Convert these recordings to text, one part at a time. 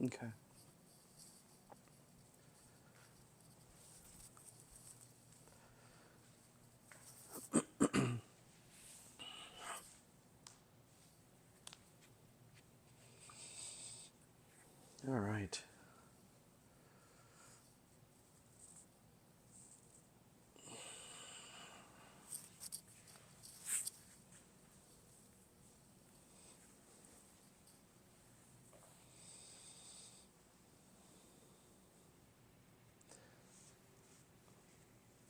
Okay. All right.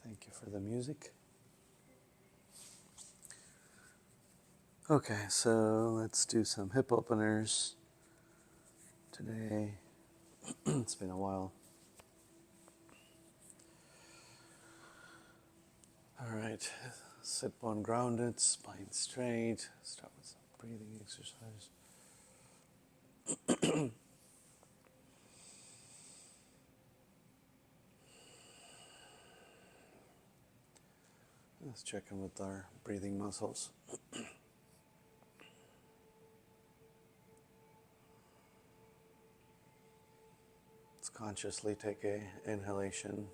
Thank you for the music. Okay, so let's do some hip openers today. It's been a while. All right, sit bone grounded, spine straight. Start with some breathing exercise. Let's check in with our breathing muscles. Let's consciously take a inhalation.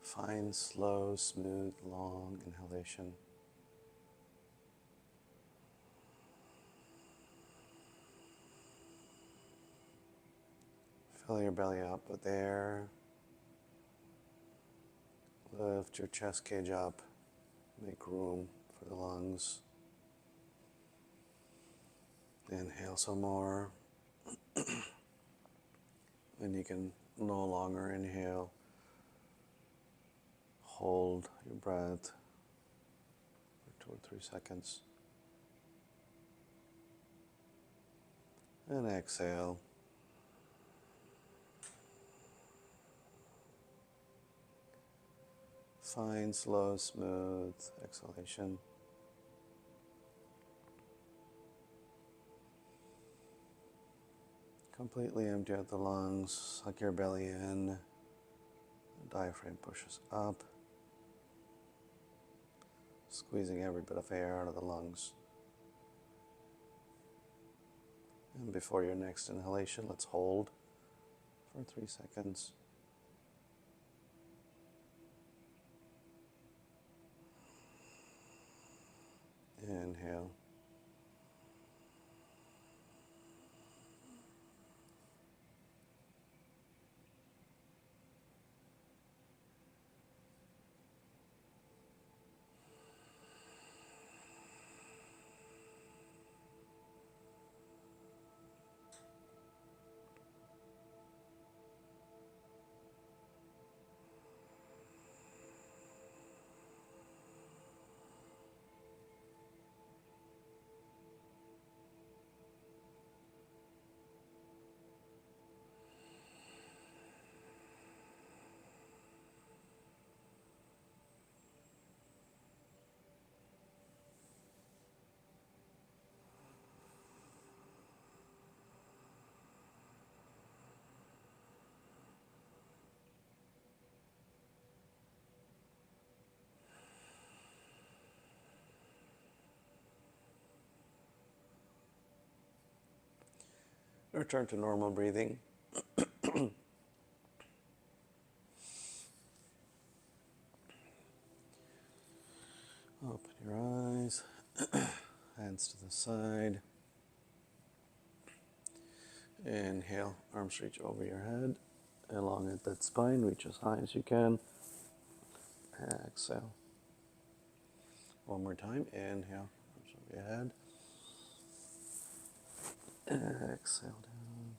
Fine, slow, smooth, long inhalation. Fill your belly up with air. Lift your chest cage up. Make room for the lungs. Inhale some more. And you can no longer inhale. Hold your breath for 2 or 3 seconds. And exhale. Fine, slow, smooth exhalation. Completely empty out the lungs. Suck your belly in. The diaphragm pushes up. Squeezing every bit of air out of the lungs. And before your next inhalation, let's hold for 3 seconds. Inhale. Return to normal breathing. Open your eyes. Hands to the side. Inhale, arms reach over your head. Elongate that spine, reach as high as you can. Exhale. One more time. Inhale, arms over your head. Exhale down.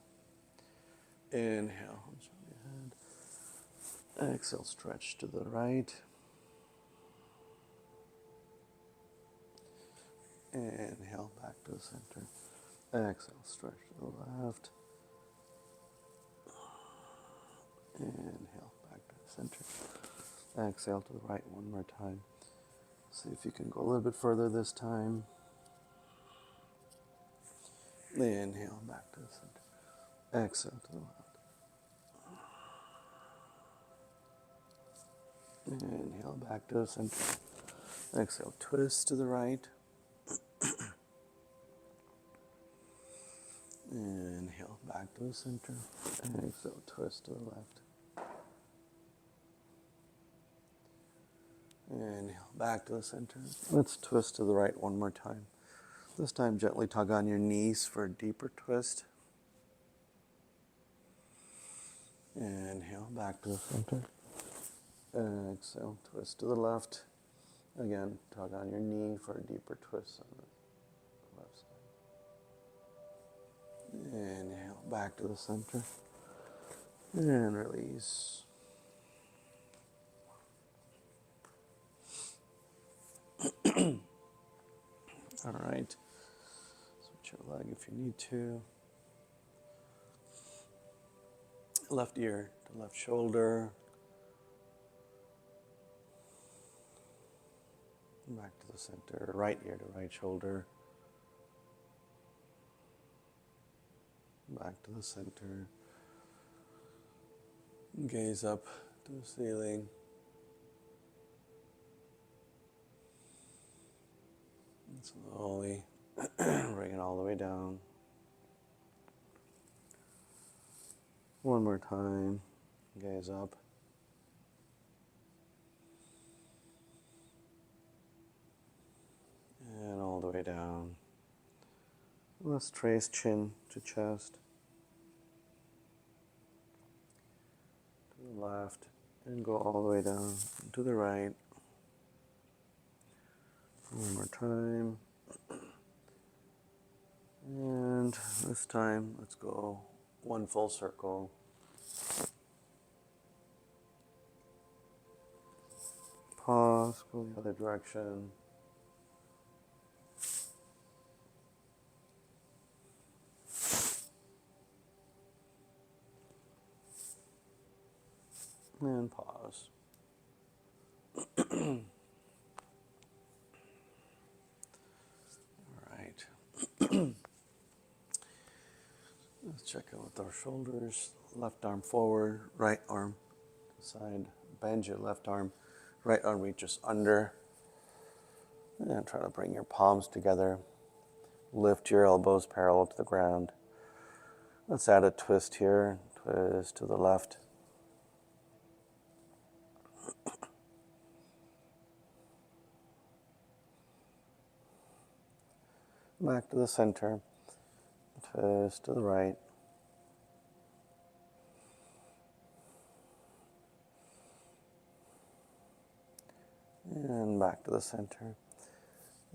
Inhale, arms over your head. Exhale, stretch to the right. Inhale, back to the center. Exhale, stretch to the left. Inhale, back to the center. Exhale to the right one more time. See if you can go a little bit further this time. Inhale, back to the center. Exhale to the left. Inhale, back to the center. Exhale, twist to the right. Inhale back to the center. Exhale, twist to the left. Inhale back to the center. Let's twist to the right one more time. This time gently tug on your knees for a deeper twist. Inhale back to the center. Exhale, twist to the left. Again, tug on your knee for a deeper twist on the left side. Inhale back to the center. And release. All right. Switch your leg if you need to. Left ear to left shoulder. Back to the center. Right ear to right shoulder. Back to the center. Gaze up to the ceiling. And slowly bring it all the way down. One more time. Gaze up. And all the way down. Let's trace chin to chest. To the left. And go all the way down to the right. One more time. And this time, let's go one full circle. Pause, go the other direction. And pause. All right. Let's check out with our shoulders. Left arm forward, right arm to the side. Bend your left arm. Right arm reaches under. And try to bring your palms together. Lift your elbows parallel to the ground. Let's add a twist here. Twist to the left. Back to the center. Twist to the right. And back to the center.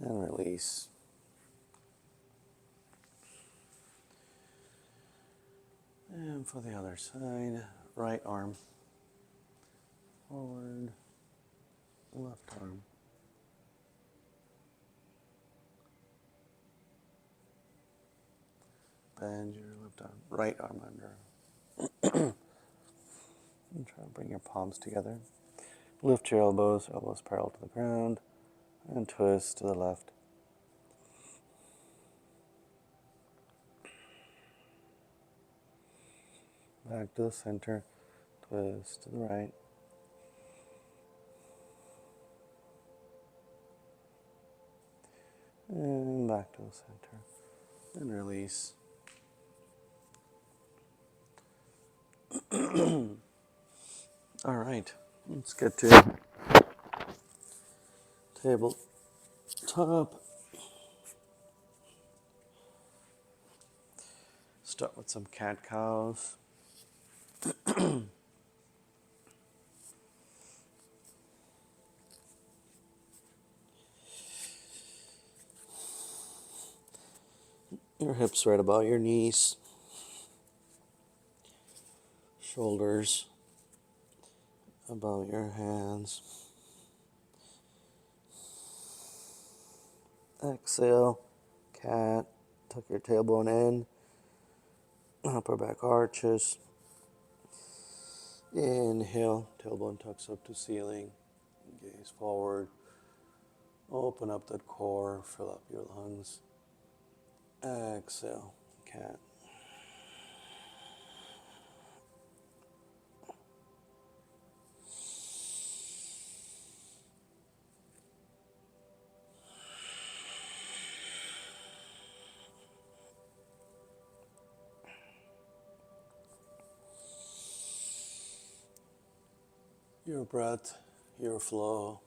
And release. And for the other side, right arm forward, left arm. Bend your left arm, right arm under. And try to bring your palms together. Lift your elbows, elbows parallel to the ground, and twist to the left. Back to the center, twist to the right. And back to the center, and release. All right, let's get to tabletop. Start with some cat-cows. Your hips right about your knees. Shoulders about your hands. Exhale, cat. Tuck your tailbone in. Upper back arches. Inhale, tailbone tucks up to ceiling. Gaze forward. Open up that core, fill up your lungs. Exhale, cat. your breath, your flow.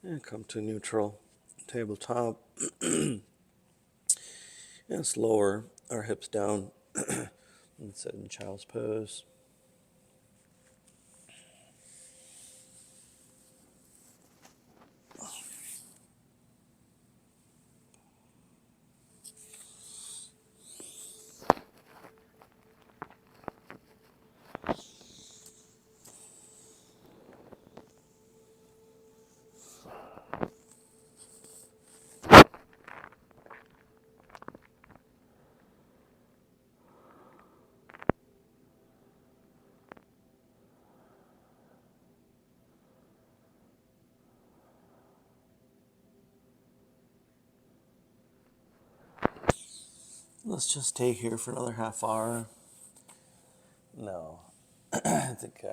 And come to neutral tabletop. Let's lower our hips down and sit in child's pose. Let's just stay here for another half hour. No, I think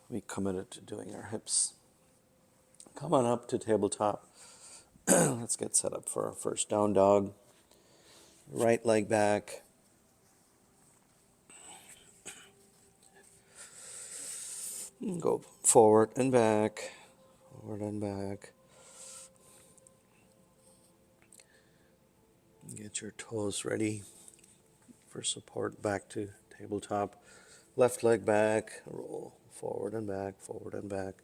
we committed to doing our hips. Come on up to tabletop. Let's get set up for our first down dog. Right leg back. Go forward and back. Forward and back. Get your toes ready for support back to tabletop. Left leg back. Roll forward and back, forward and back.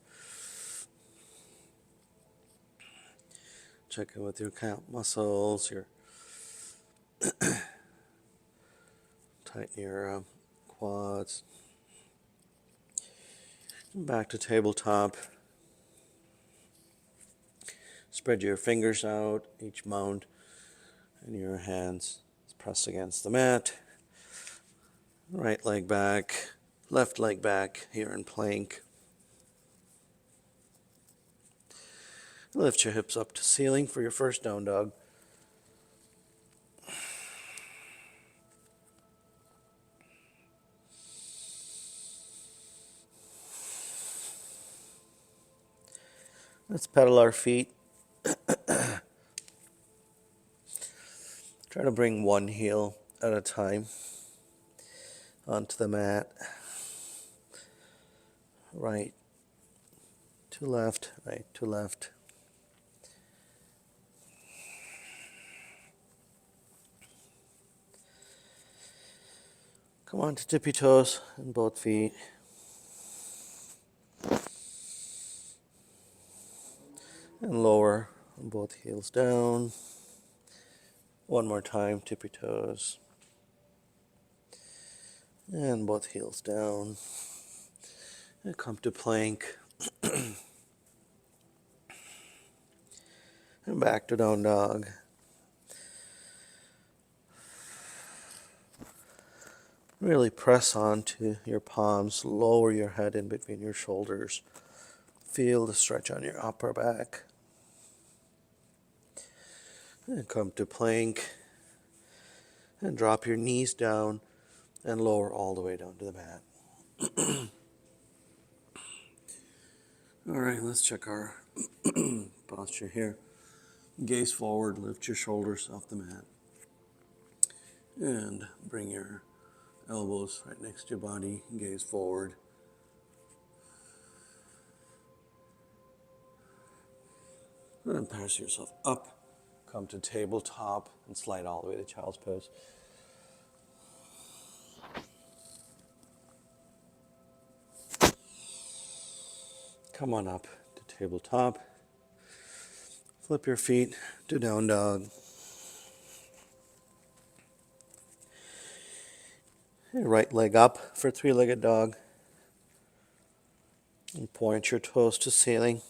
Check in with your calf muscles, tighten your quads. Back to tabletop. Spread your fingers out, each mount, and your hands pressed against the mat. Right leg back, left leg back here in plank. Lift your hips up to ceiling for your first down dog. Let's pedal our feet. Try to bring one heel at a time onto the mat. Right to left, right to left. Come on to tippy toes in both feet. And lower both heels down. One more time, tippy toes. And both heels down. And come to plank. And back to down dog. Really press onto your palms. Lower your head in between your shoulders. Feel the stretch on your upper back. And come to plank. And drop your knees down and lower all the way down to the mat. All right, let's check our posture here. Gaze forward, lift your shoulders off the mat. And bring your elbows right next to your body, gaze forward. And pass yourself up, come to tabletop, and slide all the way to child's pose. Come on up to tabletop. Flip your feet to down dog. Right leg up for three-legged dog. And point your toes to ceiling.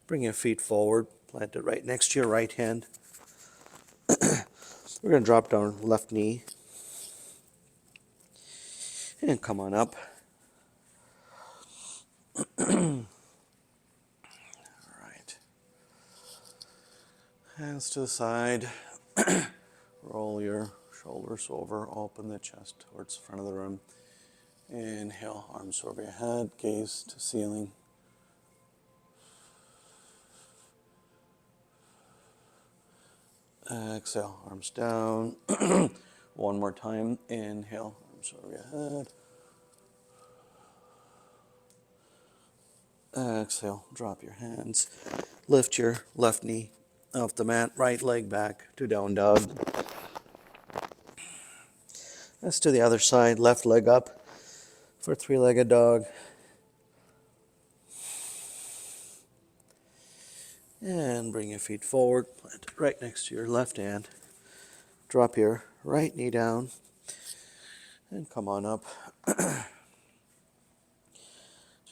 Bring your feet forward. Plant it right next to your right hand. We're going to drop down left knee. And come on up. All right. Hands to the side. Roll your shoulders over. Open the chest towards the front of the room. Inhale, arms over your head. Gaze to ceiling. Exhale, arms down. One more time. Inhale, arms over your head. Exhale, drop your hands. Lift your left knee off the mat, right leg back to down dog. Let's do the other side, left leg up for three-legged dog. And bring your feet forward, plant it right next to your left hand. Drop your right knee down and come on up.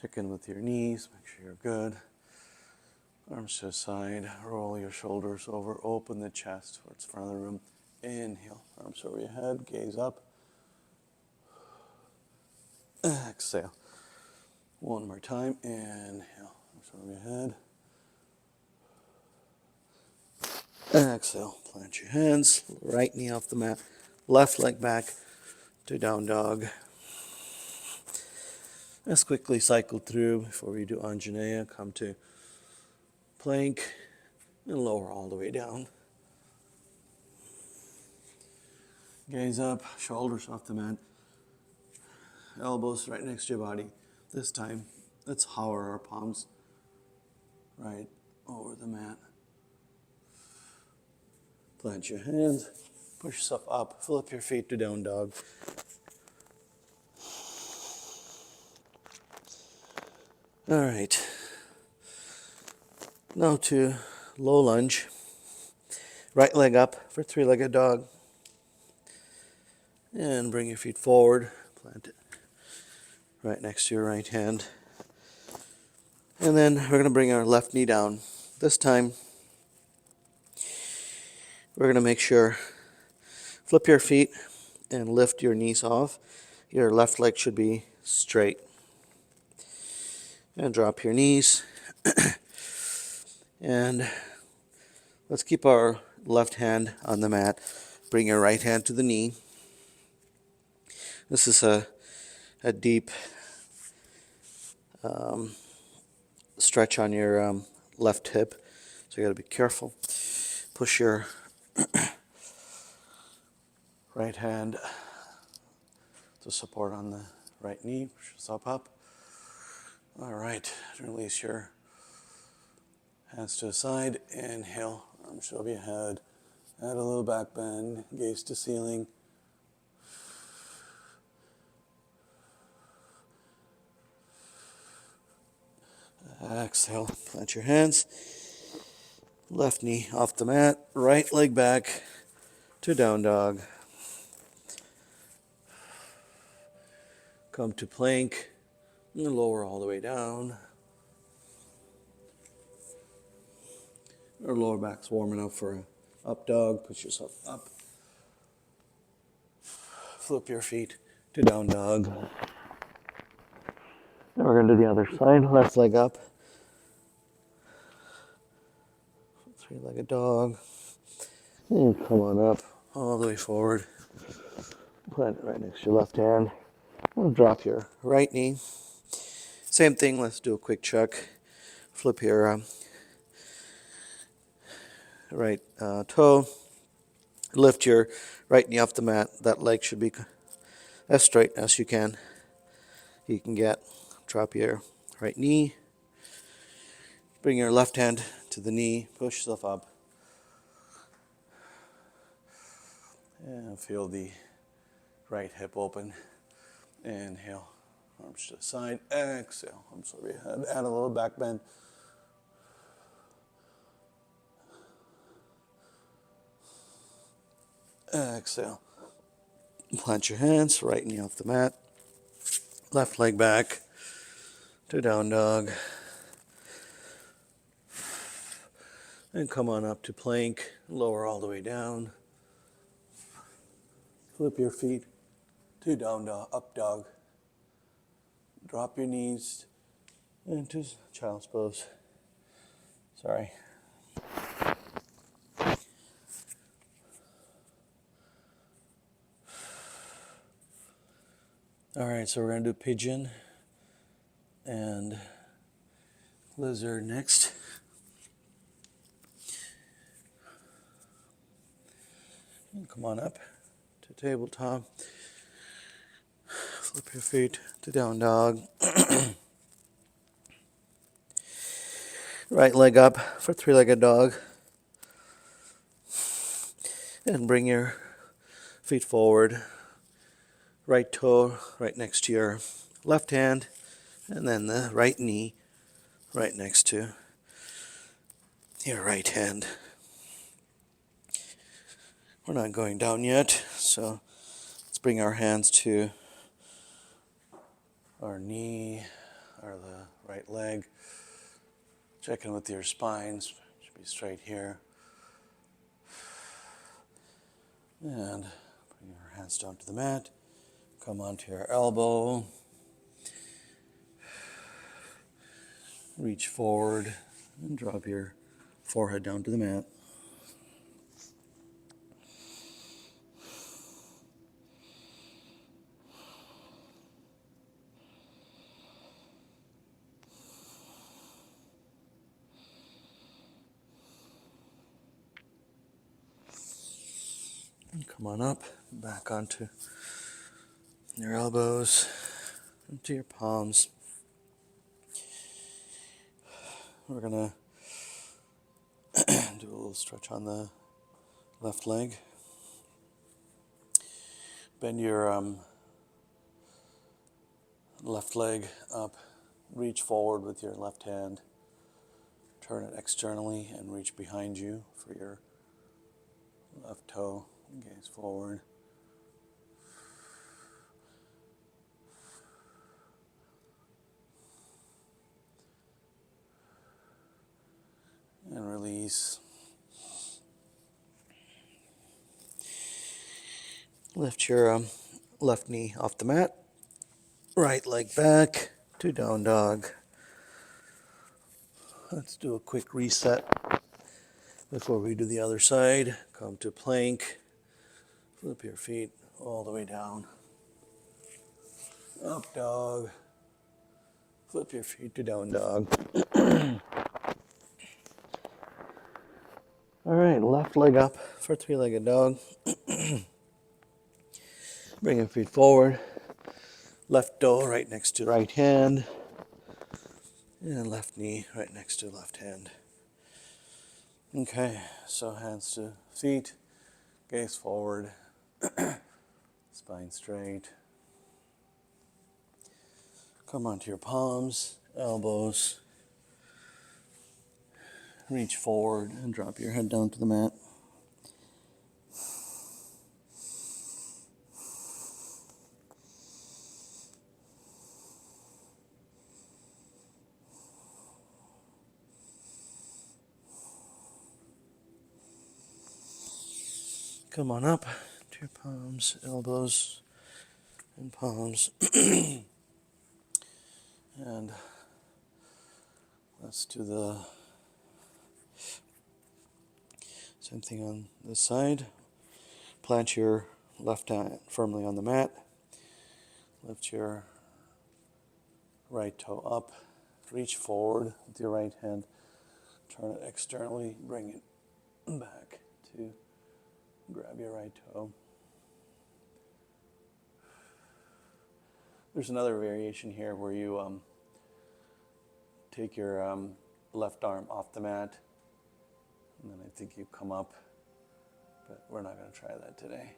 Check in with your knees, make sure you're good. Arms to the side, roll your shoulders over, open the chest towards the front of the room. Inhale, arms over your head, gaze up. Exhale. One more time, inhale, arms over your head. Exhale, plant your hands, right knee off the mat, left leg back to down dog. Let's quickly cycle through before we do Anjaneya. Come to plank and lower all the way down. Gaze up, shoulders off the mat, elbows right next to your body. This time, let's hover our palms right over the mat. Plant your hands, push yourself up, flip your feet to down dog. All right. Now to low lunge. Right leg up for three-legged dog. And bring your feet forward. Plant it right next to your right hand. And then we're going to bring our left knee down. This time, we're going to make sure, flip your feet and lift your knees off. Your left leg should be straight. And drop your knees. And let's keep our left hand on the mat. Bring your right hand to the knee. This is a deep stretch on your left hip, so you got to be careful. Push your right hand to support on the right knee. Push yourself up. All right, release your hands to the side. Inhale, arms over your head. Add a little back bend, gaze to ceiling. Exhale, plant your hands. Left knee off the mat, right leg back to down dog. Come to plank and lower all the way down. Our lower back's warm enough for an up dog. Push yourself up. Flip your feet to down dog. Now we're going to do the other side. Left leg up. Three-legged dog. And come on up all the way forward. Plant it right next to your left hand. And drop your right knee. Same thing. Let's do a quick check. Flip your right toe. Lift your right knee off the mat. That leg should be as straight as you can get. Drop your right knee. Bring your left hand to the knee. Push yourself up. And feel the right hip open. Inhale, arms to the side. Exhale, arms over your head. Add a little back bend. Exhale. Plant your hands, right knee off the mat, left leg back to down dog. And come on up to plank, lower all the way down. Flip your feet to down dog, up dog. Drop your knees into child's pose. Sorry. All right, so we're going to do pigeon and lizard next. And come on up to tabletop. Flip your feet to down dog. Right leg up for three-legged dog. And bring your feet forward. Right toe right next to your left hand. And then the right knee right next to your right hand. We're not going down yet, so let's bring our hands to our knee or the right leg. Check in with your spines. Should be straight here. And bring your hands down to the mat. Come onto your elbow. Reach forward and drop your forehead down to the mat. And come on up, back onto your elbows, into your palms. We're going to do a little stretch on the left leg. Bend your left leg up. Reach forward with your left hand. Turn it externally and reach behind you for your left toe. Gaze forward. And release. Lift your left knee off the mat. Right leg back to down dog. Let's do a quick reset before we do the other side. Come to plank. Flip your feet all the way down. Up dog. Flip your feet to down dog. All right, left leg up for three-legged dog. Bring your feet forward. Left toe right next to right hand. And left knee right next to left hand. Okay, so hands to feet. Gaze forward. Spine straight. Come onto your palms, elbows. Reach forward and drop your head down to the mat. Come on up to your palms, elbows, and palms. And let's do the same thing on this side. Plant your left hand firmly on the mat. Lift your right toe up. Reach forward with your right hand. Turn it externally. Bring it back to grab your right toe. There's another variation here where you take your left arm off the mat, and then I think you come up, but we're not going to try that today,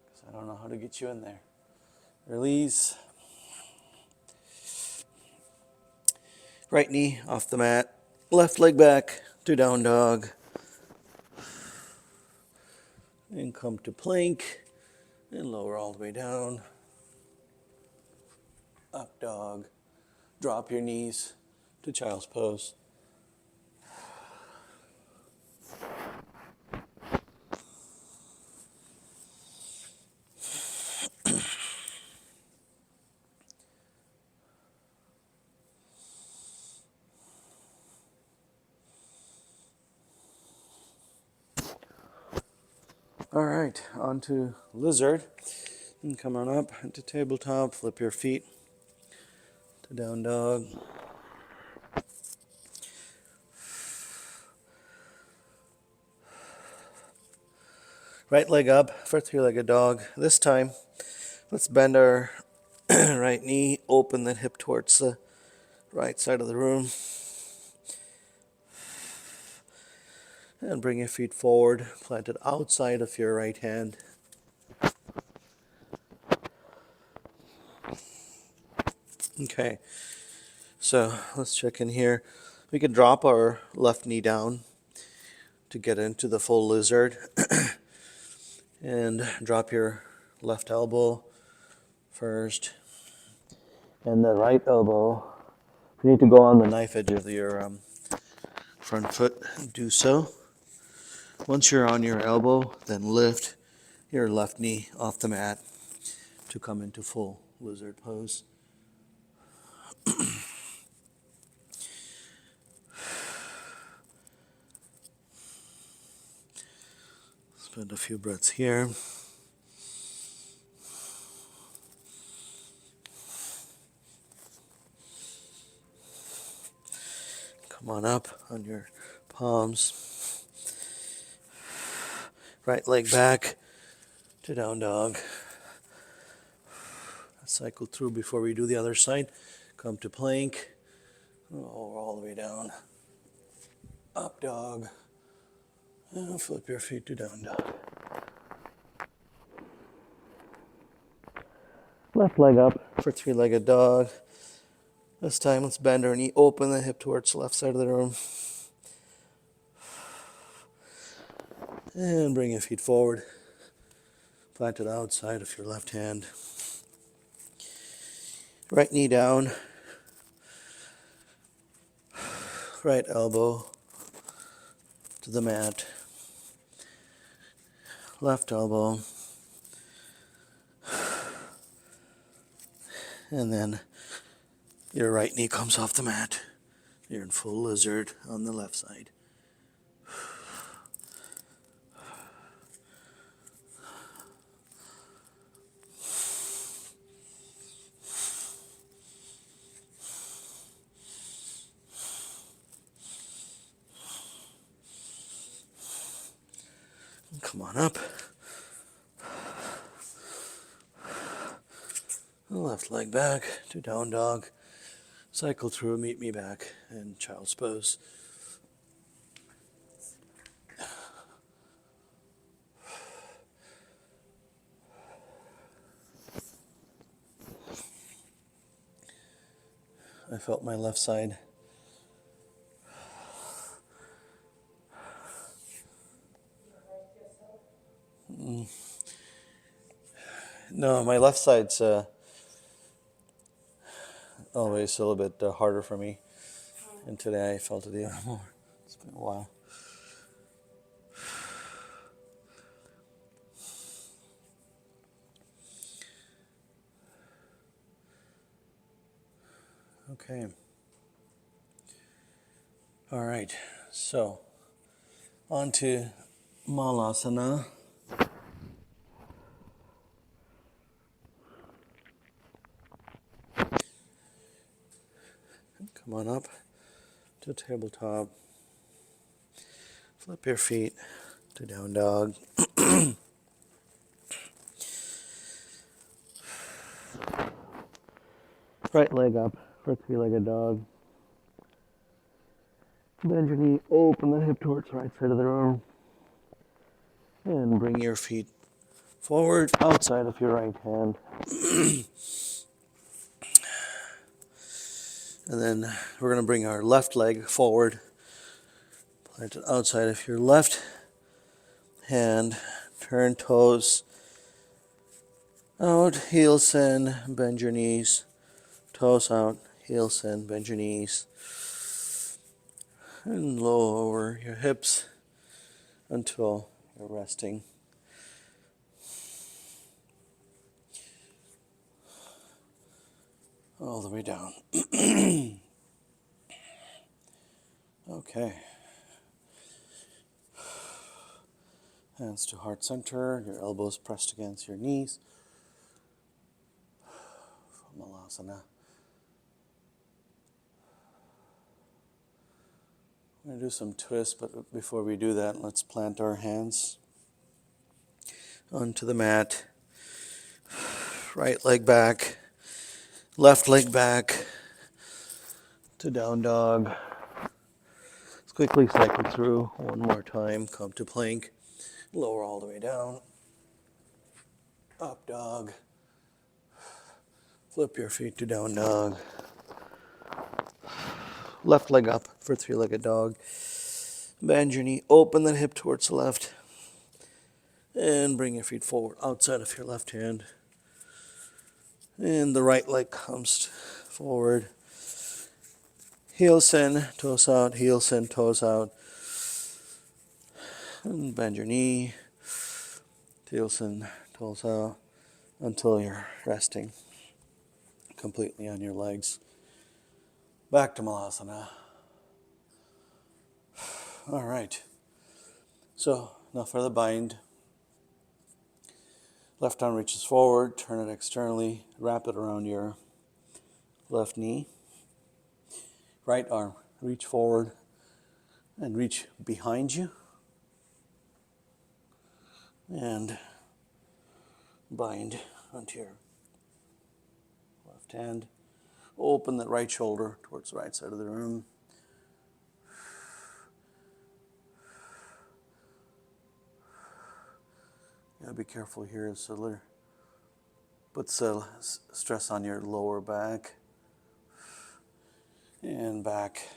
because I don't know how to get you in there. Release. Right knee off the mat, left leg back to down dog. And come to plank and lower all the way down. Up dog. Drop your knees to child's pose. All right, on to lizard. And come on up into tabletop, flip your feet to down dog. Right leg up for three-legged dog. This time, let's bend our right knee, open the hip towards the right side of the room. And bring your feet forward, planted outside of your right hand. Okay, so let's check in here. We can drop our left knee down to get into the full lizard. And drop your left elbow first. And the right elbow. If you need to go on the knife edge of your front foot, do so. Once you're on your elbow, then lift your left knee off the mat to come into full lizard pose. Spend a few breaths here. Come on up on your palms. Right leg back to down dog. Cycle through before we do the other side. Come to plank. All the way down. Up dog. And flip your feet to down dog. Left leg up for three-legged dog. This time let's bend our knee, open the hip towards the left side of the room. And bring your feet forward. Planted outside of your left hand. Right knee down. Right elbow to the mat. Left elbow. And then your right knee comes off the mat. You're in full lizard on the left side. Come on up. Left leg back to down dog. Cycle through, meet me back in child's pose. I felt my left side. No, my left side's always a little bit harder for me. And today I felt it even more. It's been a while. Okay. All right. So, on to malasana. Come on up to tabletop. Flip your feet to down dog. Right leg up for three-legged dog. Bend your knee, open the hip towards the right side of the room. And bring your feet forward outside of your right hand. And then we're going to bring our left leg forward. Plant it outside of your left hand. Turn toes out, heels in, bend your knees. Toes out, heels in, bend your knees. And lower your hips until you're resting. All the way down. Okay. Hands to heart center, your elbows pressed against your knees. Malasana. We're going to do some twists, but before we do that, let's plant our hands onto the mat. Right leg back, left leg back to down dog. Let's quickly cycle through one more time. Come to plank, lower all the way down. Up dog. Flip your feet to down dog. Left leg up for three-legged dog. Bend your knee, open that hip towards the left. And bring your feet forward outside of your left hand. And the right leg comes forward. Heels in, toes out, heels in, toes out. And bend your knee. Heels in, toes out. Until you're resting completely on your legs. Back to Malasana. All right. So now for the bind. Left arm reaches forward, turn it externally, wrap it around your left knee. Right arm, reach forward and reach behind you. And bind onto your left hand. Open that right shoulder towards the right side of the room. You gotta be careful here, so put stress on your lower back. And back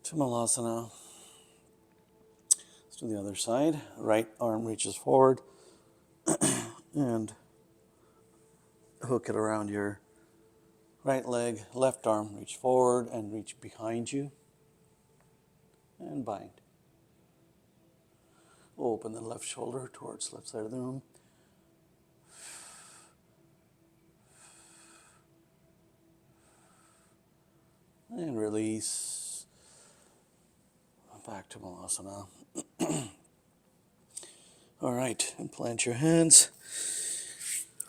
to Malasana. Let's do the other side. Right arm reaches forward and hook it around your right leg. Left arm reach forward and reach behind you. And bind. Open the left shoulder towards the left side of the room. And release. Back to Malasana. All right, and plant your hands.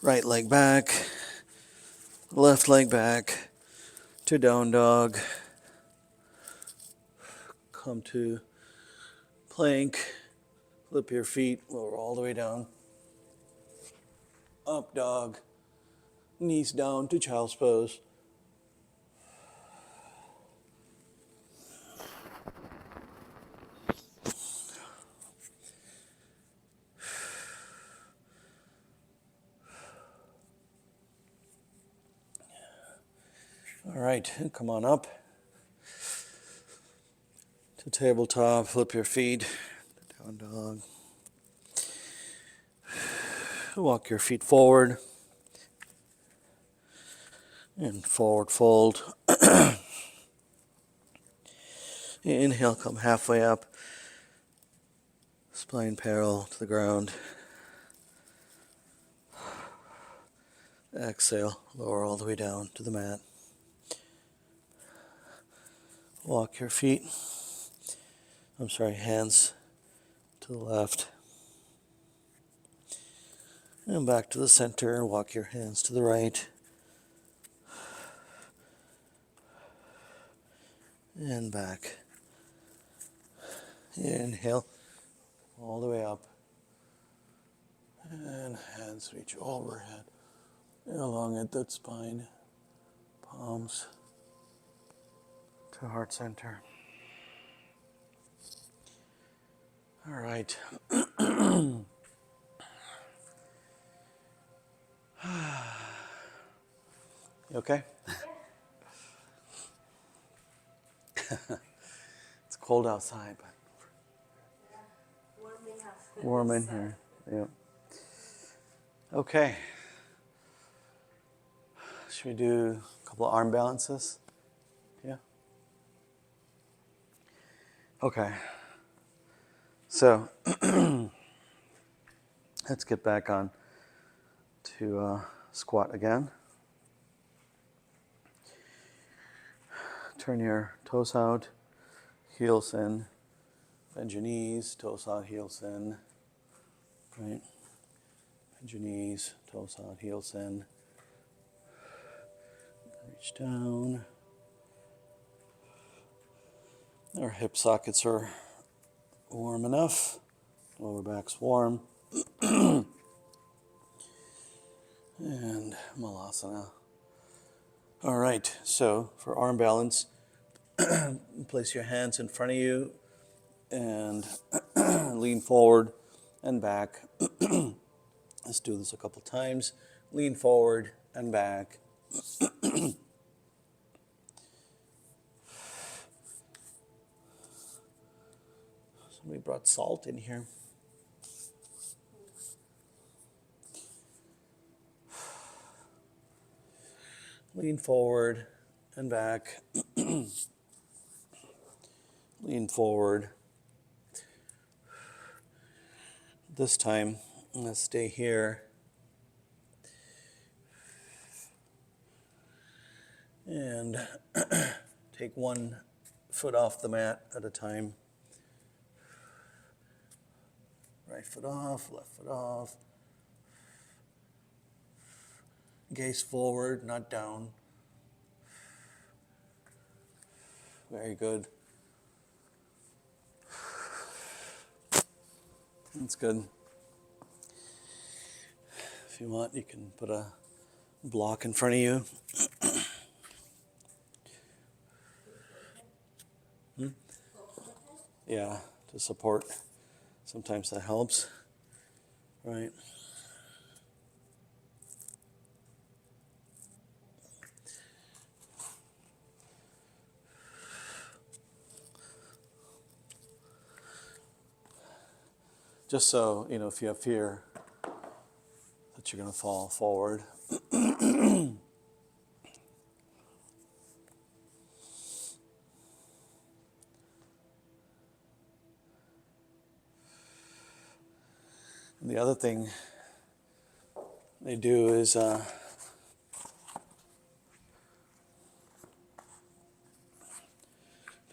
Right leg back. Left leg back to down dog. Come to plank. Flip your feet, lower all the way down. Up dog. Knees down to child's pose. All right, come on up to tabletop. Flip your feet, down dog. Walk your feet forward and forward fold. Inhale, come halfway up. Spine parallel to the ground. Exhale, lower all the way down to the mat. Walk your hands to the left. And back to the center. Walk your hands to the right. And back. Inhale, all the way up. And hands reach overhead. Elongate that spine. Palms to heart center. All right. You okay? It's cold outside, but warming up. Warm in here. Yep. Okay. Should we do a couple of arm balances? Yeah. Okay. So let's get back on to squat again. Turn your toes out, heels in, bend your knees, toes out, heels in. Right? Bend your knees, toes out, heels in. Reach down. Our hip sockets are warm enough. Lower back's warm. And malasana. All right, so for arm balance, place your hands in front of you and lean forward and back. Let's do this a couple times. Lean forward and back. Somebody brought salt in here. Lean forward and back. Lean forward. This time, let's stay here. And take one foot off the mat at a time. Right foot off, left foot off. Gaze forward, not down. Very good. That's good. If you want, you can put a block in front of you. Yeah, to support. Sometimes that helps, right? Just so, if you have fear that you're going to fall forward. And the other thing they do is do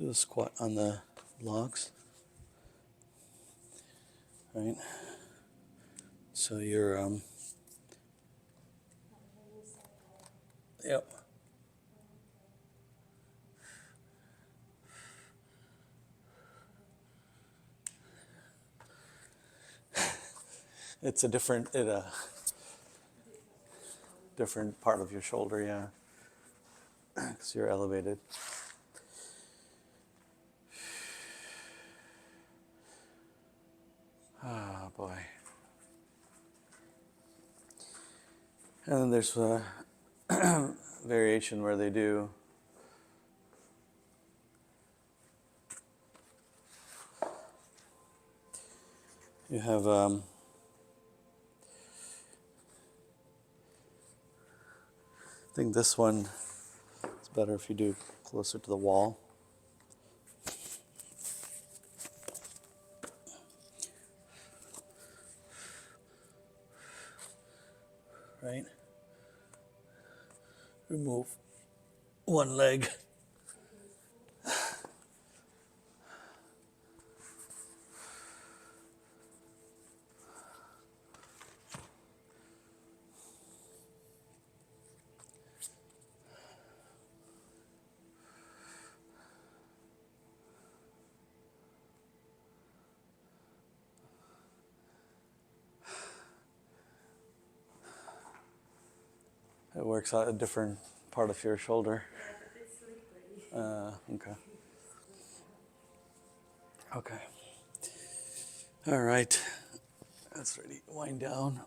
a squat on the blocks, right? So you're, yep. It's a different part of your shoulder, yeah, because you're elevated. Oh, boy. And then there's a variation where they do you have I think this one is better if you do closer to the wall. Right? Remove one leg. It works out a different part of your shoulder. Okay. Okay. All right. That's ready. Wind down.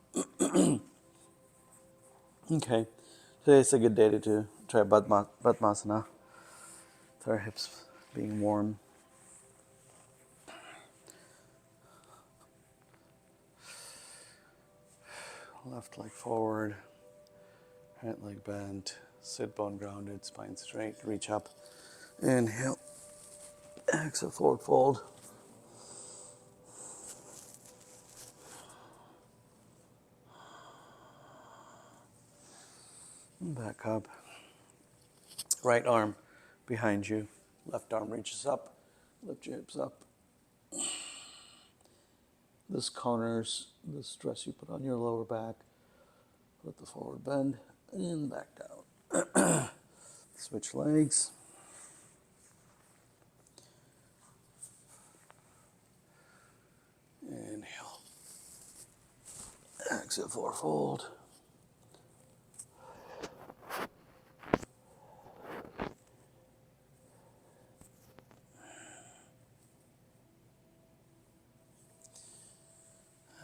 Okay. Today's a good day to try padmasana. With our hips being warm. left leg forward, right leg bent, sit bone grounded, spine straight, reach up, inhale, exhale, forward fold. Back up, right arm behind you, left arm reaches up, lift your hips up. This counters the stress you put on your lower back. Put the forward bend and back down. Switch legs. Inhale. Exhale, forward fold.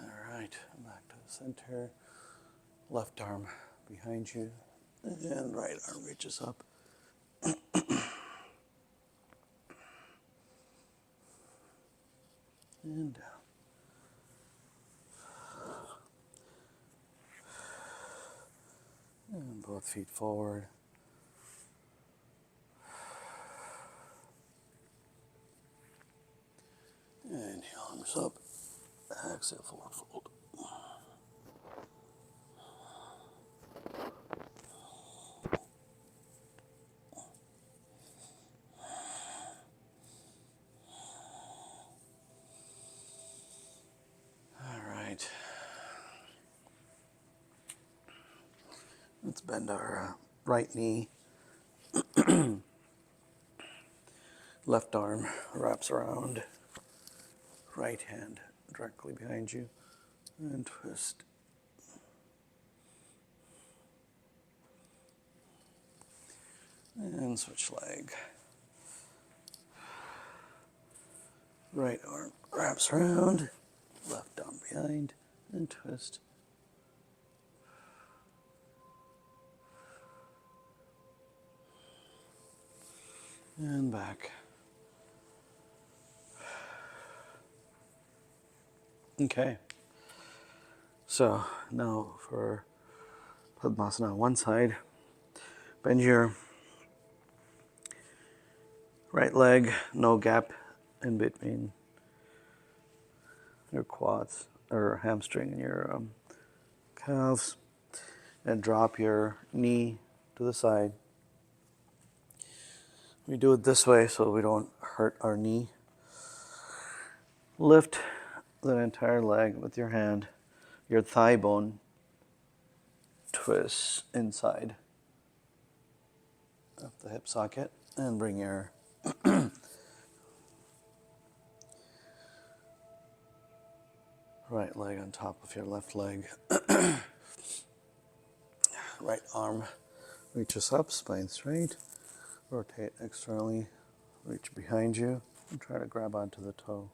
All right, back to the center. Left arm behind you, and right arm reaches up. And down. And both feet forward. Inhale, arms up. Exhale, forward fold. All right. Let's bend our right knee. Left arm wraps around. Right hand directly behind you. And twist. And switch leg. Right arm wraps around. Left arm behind. And twist. And back. Okay. So now for padmasana on one side, bend your right leg, no gap in between your quads or hamstring and your calves, and drop your knee to the side. We do it this way so we don't hurt our knee. Lift that entire leg with your hand. Your thigh bone twists inside of the hip socket, and bring your right leg on top of your left leg. Right arm reaches up, spine straight. Rotate externally, reach behind you, and try to grab onto the toe.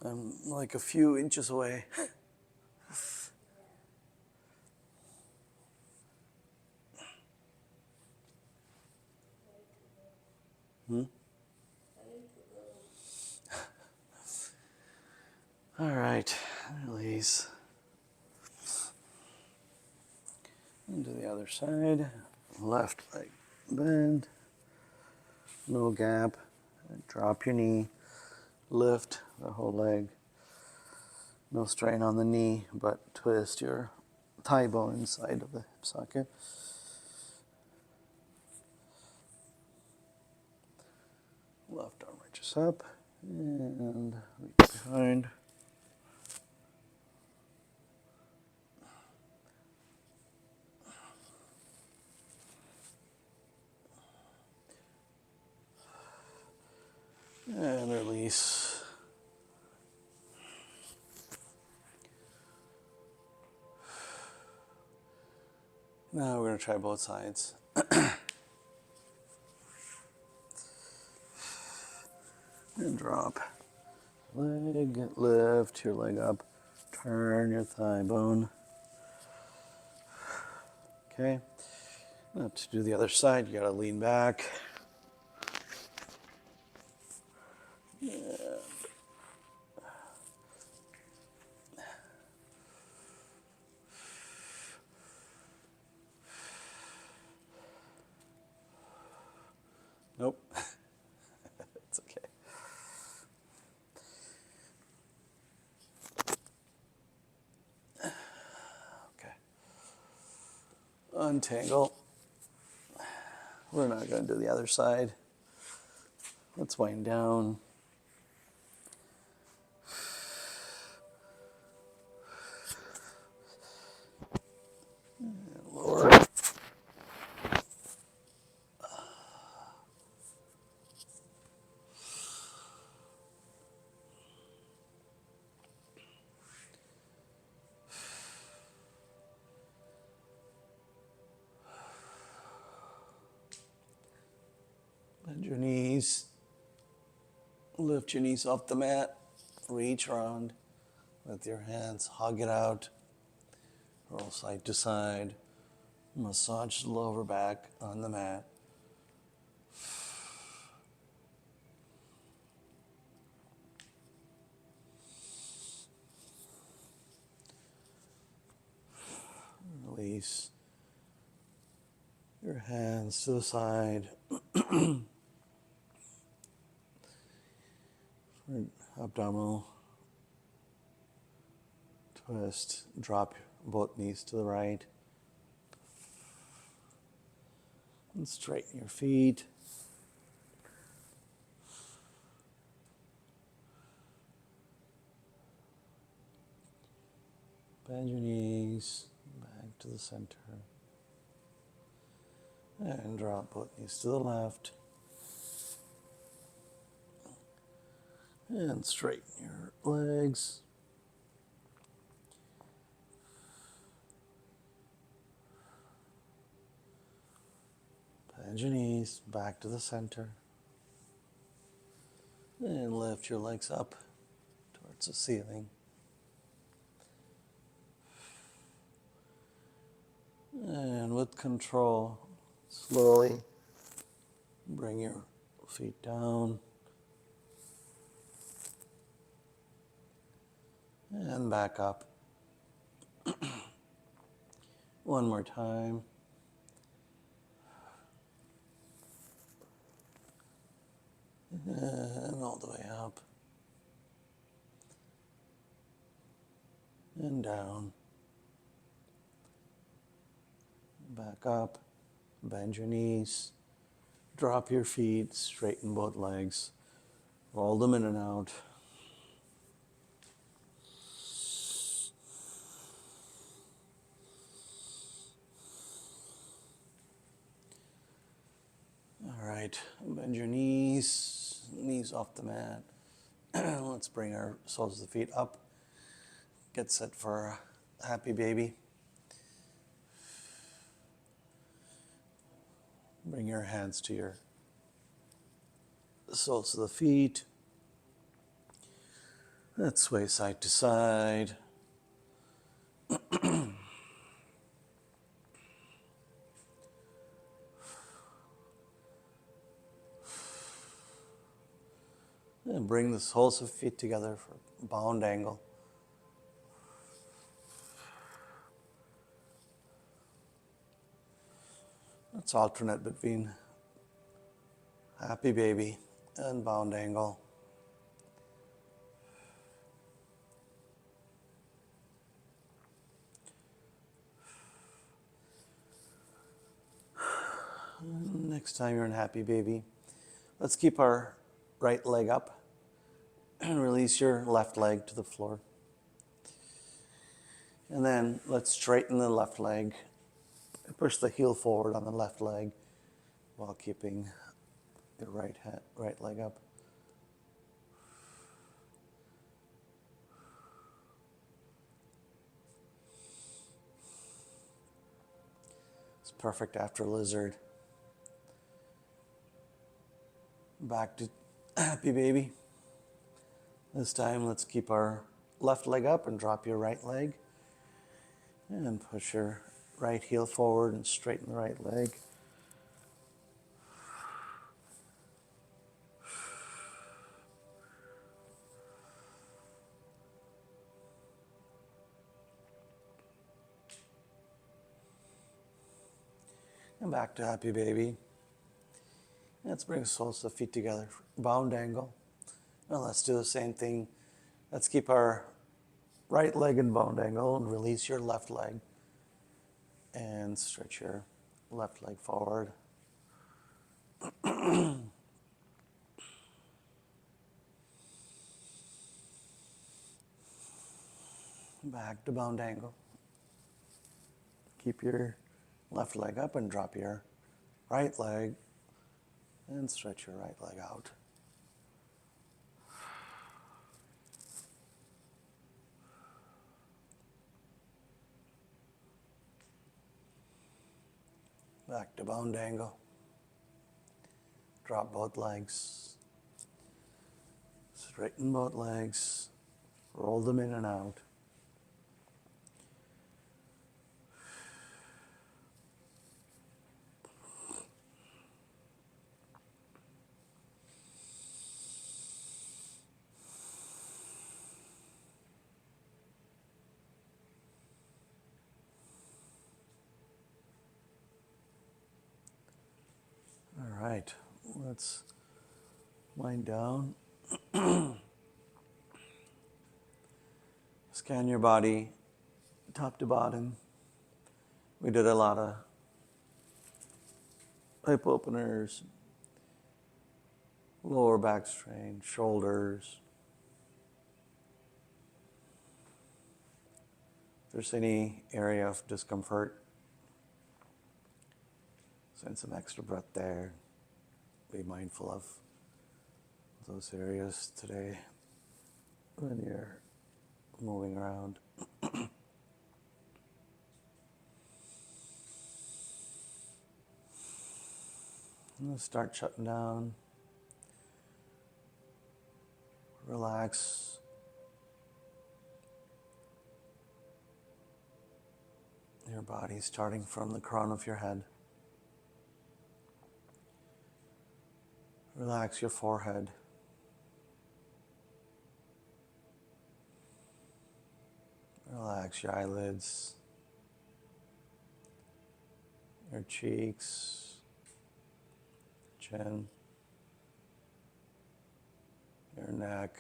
I'm like a few inches away. All right, release. Into the other side. Left leg bend. No gap. Drop your knee. Lift the whole leg. No strain on the knee, but twist your thigh bone inside of the hip socket. Left arm reaches up and reach behind. And release. Now we're going to try both sides. And drop. Leg, lift your leg up. Turn your thigh bone. Okay. Now to do the other side, you gotta lean back. Nope. It's okay. Okay. Untangle. We're not going to do the other side. Let's wind down. Lower. Bend your knees. Lift your knees off the mat. Reach around with your hands. Hug it out. Roll side to side. Massage the lower back on the mat. Release your hands to the side. Abdominal twist. Drop both knees to the right. And straighten your feet. Bend your knees back to the center. And drop both knees to the left. And straighten your legs. Bend your knees back to the center. And lift your legs up towards the ceiling. And with control, slowly bring your feet down. And back up. One more time. And all the way up. And down. Back up. Bend your knees. Drop your feet. Straighten both legs. Roll them in and out. All right. Bend your knees. Knees off the mat. Let's bring our soles of the feet up. Get set for a happy baby. Bring your hands to your soles of the feet. Let's sway side to side. And bring the soles of feet together for bound angle. Let's alternate between happy baby and bound angle. Next time you're in happy baby, let's keep our right leg up and release your left leg to the floor. And then let's straighten the left leg. Push the heel forward on the left leg while keeping your right leg up. It's perfect after lizard. Back to happy baby. This time let's keep our left leg up and drop your right leg. And push your right heel forward and straighten the right leg. And back to happy baby. Let's bring the soles of the feet together, bound angle. And let's do the same thing. Let's keep our right leg in bound angle and release your left leg. And stretch your left leg forward. Back to bound angle. Keep your left leg up and drop your right leg and stretch your right leg out. Back to bound angle. Drop both legs. Straighten both legs. Roll them in and out. All right, let's wind down. Scan your body top to bottom. We did a lot of hip openers, lower back strain, shoulders. If there's any area of discomfort, send some extra breath there. Be mindful of those areas today when you're moving around. And start shutting down. Relax your body, starting from the crown of your head. Relax your forehead. Relax your eyelids, your cheeks, chin, your neck.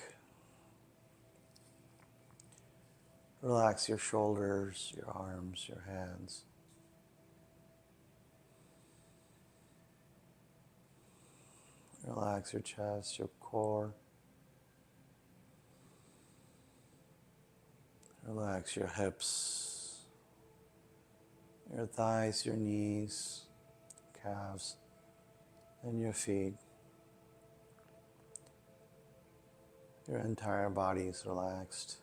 Relax your shoulders, your arms, your hands. Relax your chest, your core. Relax your hips, your thighs, your knees, calves, and your feet. Your entire body is relaxed.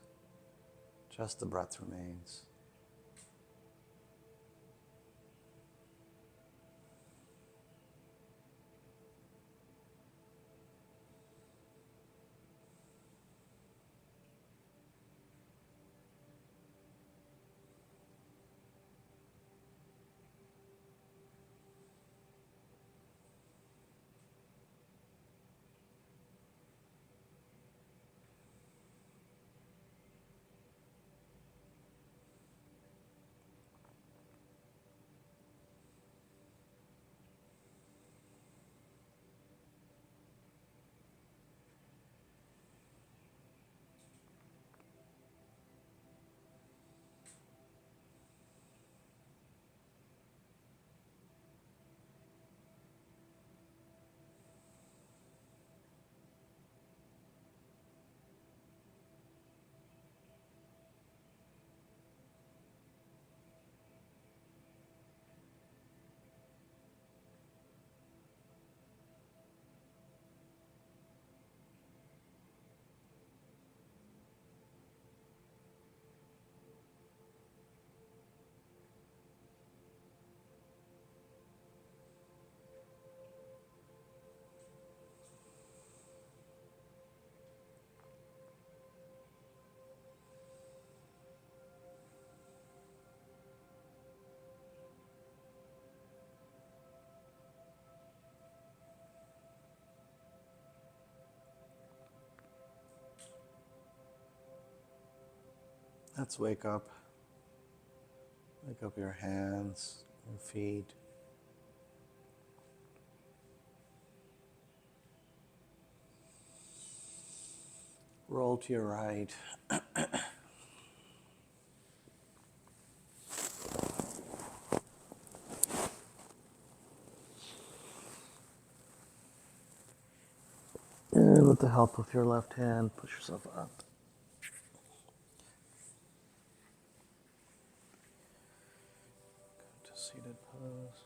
Just the breath remains. Let's wake up. Wake up your hands, your feet. Roll to your right. And with the help of your left hand, push yourself up. Go to seated pose.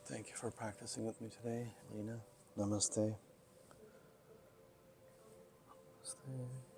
Thank you for practicing with me today, Lena. Namaste. Namaste.